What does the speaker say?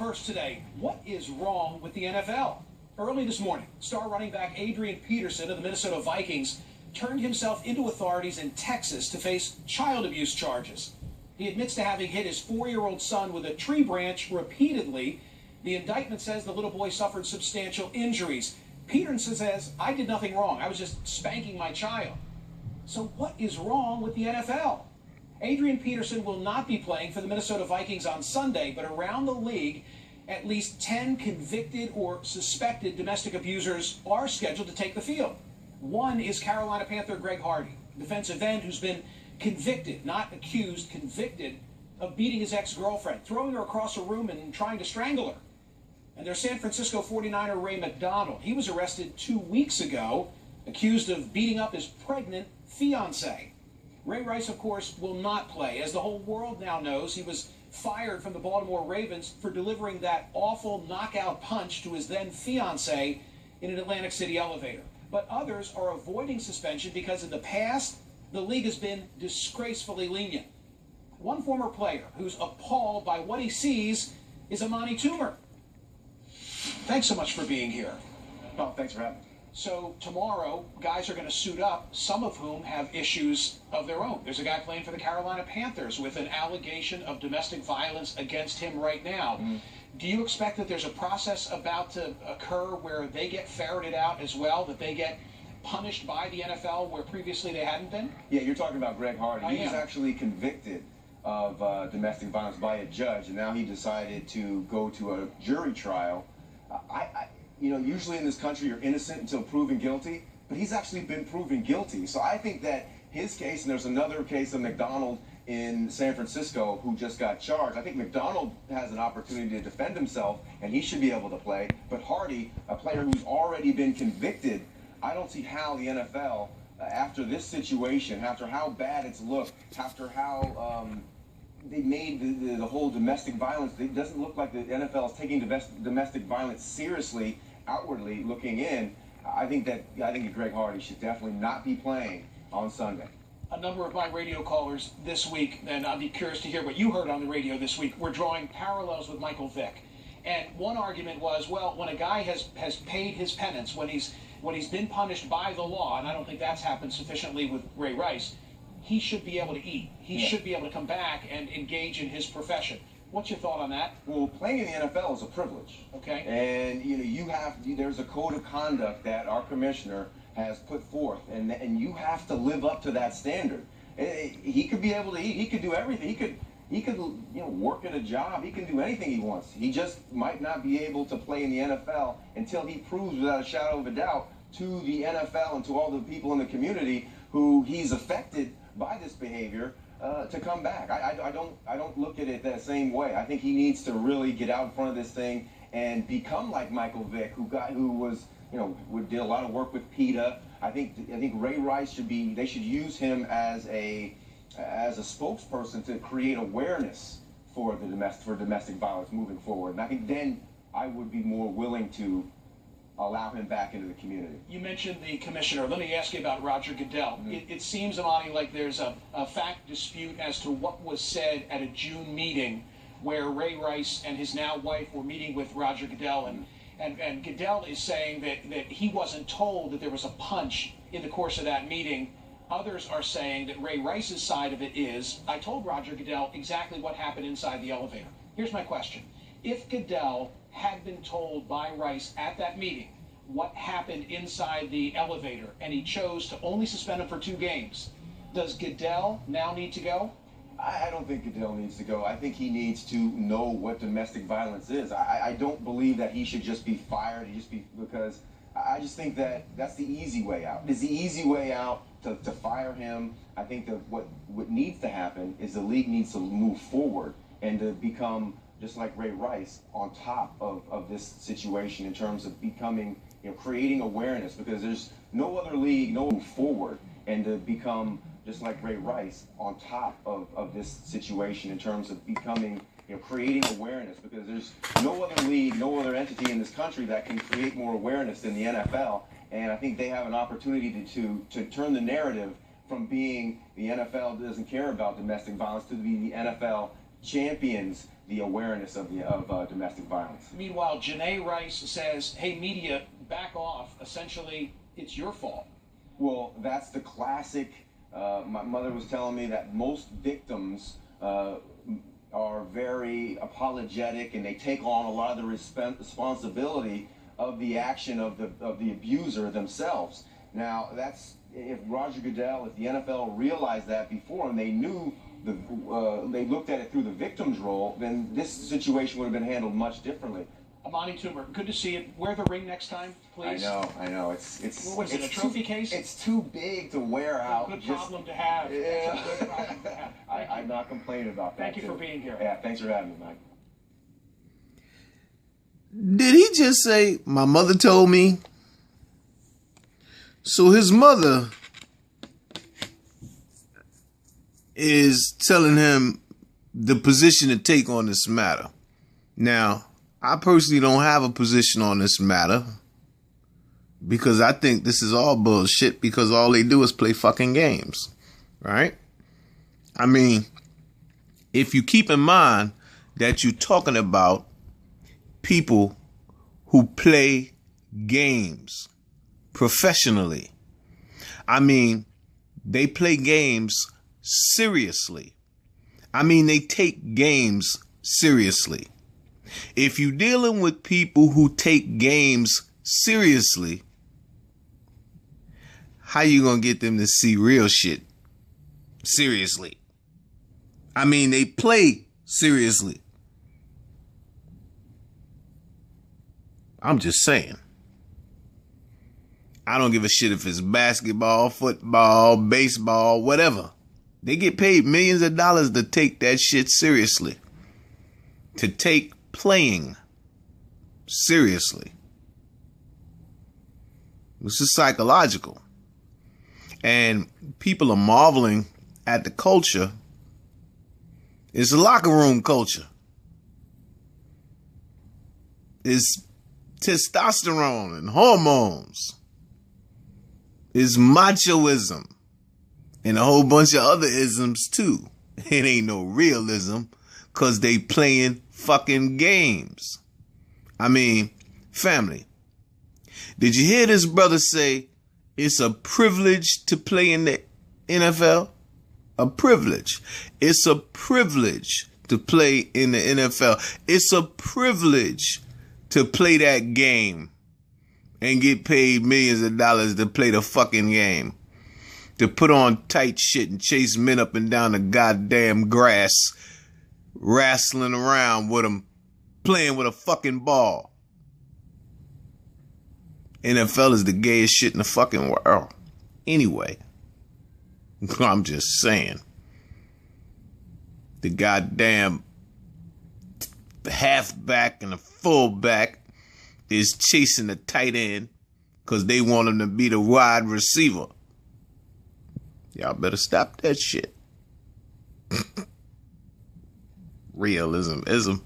first today, what is wrong with the NFL? Early this morning, star running back Adrian Peterson of the Minnesota Vikings turned himself into authorities in Texas to face child abuse charges. He admits to having hit his 4-year-old son with a tree branch repeatedly. The indictment says the little boy suffered substantial injuries. Peterson says, "I did nothing wrong. I was just spanking my child." So what is wrong with the NFL? Adrian Peterson will not be playing for the Minnesota Vikings on Sunday, but around the league, at least 10 convicted or suspected domestic abusers are scheduled to take the field. One is Carolina Panther Greg Hardy, defensive end who's been convicted, not accused, convicted of beating his ex-girlfriend, throwing her across a room and trying to strangle her. And there's San Francisco 49er Ray McDonald. He was arrested 2 weeks ago, accused of beating up his pregnant fiancée. Ray Rice, of course, will not play. As the whole world now knows, he was fired from the Baltimore Ravens for delivering that awful knockout punch to his then fiancée in an Atlantic City elevator. But others are avoiding suspension because in the past, the league has been disgracefully lenient. One former player who's appalled by what he sees is Amani Toomer. Thanks so much for being here. Oh, thanks for having me. So tomorrow, guys are going to suit up, some of whom have issues of their own. There's a guy playing for the Carolina Panthers with an allegation of domestic violence against him right now. Do you expect that there's a process about to occur where they get ferreted out as well, that they get punished by the NFL where previously they hadn't been? Yeah, you're talking about Greg Hardy. He was am. actually convicted of domestic violence by a judge, and now he decided to go to a jury trial. You know, usually in this country you're innocent until proven guilty, but he's actually been proven guilty. So I think that his case, and there's another case of McDonald in San Francisco who just got charged. I think McDonald has an opportunity to defend himself, and he should be able to play. But Hardy, a player who's already been convicted, I don't see how the NFL, after this situation, after how bad it's looked, after how they made the whole domestic violence, it doesn't look like the NFL is taking domestic violence seriously, outwardly looking in. I think that Greg Hardy should definitely not be playing on Sunday. A number of my radio callers this week, and I'd be curious to hear what you heard on the radio this week, were drawing parallels with Michael Vick. And one argument was, well, when a guy has paid his penance, when he's been punished by the law, and I don't think that's happened sufficiently with Ray Rice, he should be able to eat. He should be able to come back and engage in his profession. What's your thought on that? Well, playing in the NFL is a privilege. Okay. And you know, there's a code of conduct that our commissioner has put forth, and you have to live up to that standard. He could be able to eat. He could do everything. He could work at a job. He can do anything he wants. He just might not be able to play in the NFL until he proves without a shadow of a doubt to the NFL and to all the people in the community who he's affected by this behavior to come back. I don't look at it that same way. I think he needs to really get out in front of this thing and become like Michael Vick, who was, did a lot of work with PETA. I think Ray Rice they should use him as a spokesperson to create awareness for domestic violence moving forward. And I think then I would be more willing to allow him back into the community. You mentioned the commissioner. Let me ask you about Roger Goodell. It seems, Amani, like there's a fact dispute as to what was said at a June meeting where Ray Rice and his now wife were meeting with Roger Goodell, and Goodell is saying that he wasn't told that there was a punch in the course of that meeting. Others are saying that Ray Rice's side of it is, I told Roger Goodell exactly what happened inside the elevator. Here's my question. If Goodell had been told by Rice at that meeting what happened inside the elevator, and he chose to only suspend him for 2 games, does Goodell now need to go? I don't think Goodell needs to go. I think he needs to know what domestic violence is. I don't believe that he should just be fired, because I just think that that's the easy way out. It's the easy way out to fire him. I think that what needs to happen is the league needs to move forward and to become, just like Ray Rice, on top of this situation in terms of becoming, creating awareness, because there's no other league, no move forward, and to become, just like Ray Rice, on top of this situation in terms of becoming, creating awareness, because there's no other league, no other entity in this country that can create more awareness than the NFL. And I think they have an opportunity to turn the narrative from being the NFL doesn't care about domestic violence to be the NFL champions the awareness of domestic violence. Meanwhile, Janae Rice says, hey, media, back off. Essentially, it's your fault. Well, that's the classic. My mother was telling me that most victims are very apologetic, and they take on a lot of the responsibility of the action of the abuser themselves. Now, that's if Roger Goodell, if the NFL realized that before and they knew they looked at it through the victim's role, then this situation would have been handled much differently. Amani Toomer, good to see you. Wear the ring next time, please. I know. What is it, a trophy case? It's too big to wear out. Good problem to have. Yeah. That's a good problem to have. I'm not complaining about that. Thank you for being here. Yeah, thanks for having me, Mike. Did he just say, my mother told me? So his mother is telling him the position to take on this matter. Now, I personally don't have a position on this matter because I think this is all bullshit because all they do is play fucking games, right? I mean, if you keep in mind that you're talking about people who play games professionally, I mean, they play games seriously. I mean, they take games seriously. If you're dealing with people who take games seriously, how you gonna get them to see real shit seriously? I mean, they play seriously. I'm just saying. I don't give a shit if it's basketball, football, baseball, whatever. They get paid millions of dollars to take that shit seriously. To take playing seriously. This is psychological. And people are marveling at the culture. It's a locker room culture. It's testosterone and hormones. It's machoism. And a whole bunch of other isms too. It ain't no realism because they playing fucking games. I mean, family. Did you hear this brother say it's a privilege to play in the NFL? A privilege. It's a privilege to play in the NFL. It's a privilege to play that game and get paid millions of dollars to play the fucking game. To put on tight shit and chase men up and down the goddamn grass, wrestling around with them, playing with a fucking ball. NFL is the gayest shit in the fucking world. Anyway, I'm just saying. The goddamn halfback and the fullback is chasing the tight end because they want him to be the wide receiver. Y'all better stop that shit. Realism ism.